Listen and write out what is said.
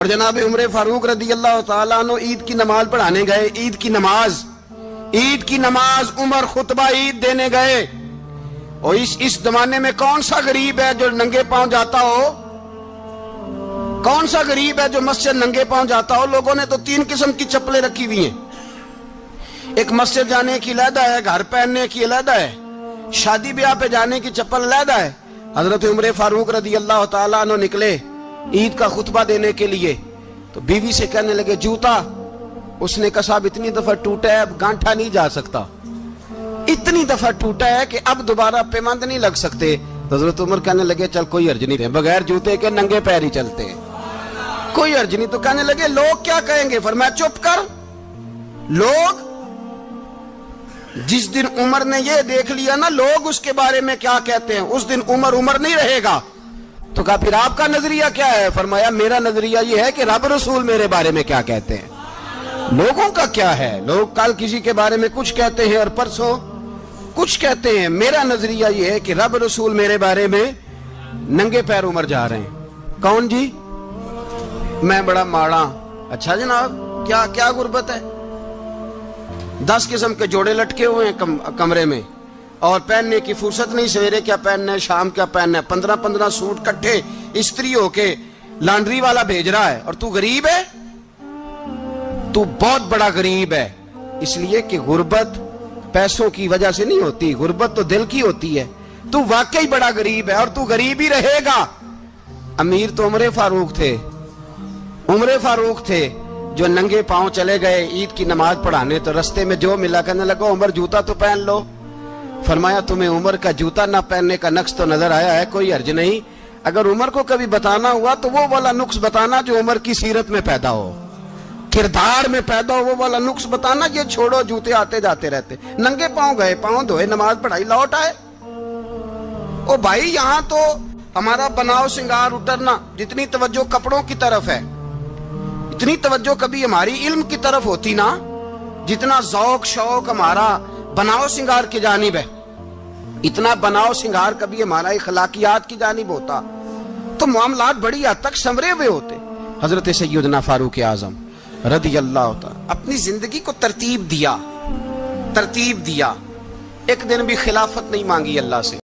اور جناب عمر فاروق رضی اللہ تعالیٰ عنہ عید کی نماز پڑھانے گئے. عید کی نماز عمر خطبہ عید دینے گئے. اور اس زمانے میں کون سا غریب ہے جو ننگے پاؤں جاتا ہو؟ کون سا غریب ہے جو مسجد ننگے پاؤں جاتا ہو؟ لوگوں نے تو 3 قسم کی چپلیں رکھی ہوئی ہیں. ایک مسجد جانے کی علیحدہ ہے, گھر پہننے کی علیحدہ ہے, شادی بیاہ پہ جانے کی چپل علیحدہ ہے. حضرت عمر فاروق رضی اللہ تعالیٰ عنہ نکلے عید کا خطبہ دینے کے لیے, تو بیوی سے کہنے لگے جوتا. اس نے کہا صاحب اتنی دفعہ ٹوٹا ہے, اب گانٹھا نہیں جا سکتا, اتنی دفعہ ٹوٹا ہے کہ اب دوبارہ پیمند نہیں لگ سکتے. تو حضرت عمر کہنے لگے چل کوئی حرج نہیں, بغیر جوتے کے ننگے پیر ہی چلتے, کوئی حرج نہیں. تو کہنے لگے لوگ کیا کہیں گے؟ فرمایا چپ کر. لوگ جس دن عمر نے یہ دیکھ لیا نا لوگ اس کے بارے میں کیا کہتے ہیں, اس دن عمر نہیں رہے گا. تو کہا پھر آپ کا نظریہ کیا ہے؟ فرمایا میرا نظریہ یہ ہے کہ رب رسول میرے بارے میں کیا کہتے ہیں. لوگوں کا کیا ہے؟ لوگ کل کسی کے بارے میں کچھ کہتے ہیں اور پرسوں کچھ کہتے ہیں. میرا نظریہ یہ ہے کہ رب رسول میرے بارے میں ننگے پیر عمر جا رہے ہیں. کون جی؟ میں بڑا ماڑا. اچھا جناب, کیا غربت ہے؟ 10 قسم کے جوڑے لٹکے ہوئے ہیں کمرے میں, اور پہننے کی فرصت نہیں. سویرے کیا پہننا ہے, شام کیا پہننا ہے, 15 سوٹ کٹھے استری ہو کے لانڈری والا بھیج رہا ہے, اور تو غریب ہے. تو بہت بڑا غریب ہے. اس لیے کہ غربت پیسوں کی وجہ سے نہیں ہوتی, غربت تو دل کی ہوتی ہے. تو واقعی بڑا غریب ہے, اور تو غریب ہی رہے گا. امیر تو عمر فاروق تھے جو ننگے پاؤں چلے گئے عید کی نماز پڑھانے. تو رستے میں جو ملا کہنے لگا عمر جوتا تو پہن لو. فرمایا تمہیں عمر کا جوتا نہ پہننے کا نقص تو نظر آیا ہے, کوئی حرج نہیں. اگر عمر کو کبھی بتانا ہوا تو وہ والا نقص بتانا جو عمر کی سیرت میں پیدا ہو, کردار میں پیدا ہو, وہ والا نقص بتانا. یہ چھوڑو جوتے آتے جاتے رہتے. ننگے پاؤں گئے, پاؤں دھوئے, نماز پڑھائی, لوٹ آئے. او بھائی یہاں تو ہمارا بناؤ سنگار اترنا, جتنی توجہ کپڑوں کی طرف ہے اتنی توجہ کبھی ہماری علم کی طرف ہوتی نا, جتنا ذوق شوق ہمارا بناؤ سنگار کی جانب ہے, اتنا بناؤ سنگار کبھی ہمارا اخلاقیات کی جانب ہوتا تو معاملات بڑی حد تک سنورے ہوئے ہوتے. حضرت سیدنا فاروق اعظم رضی اللہ تعالی اپنی زندگی کو ترتیب دیا. ایک دن بھی خلافت نہیں مانگی اللہ سے.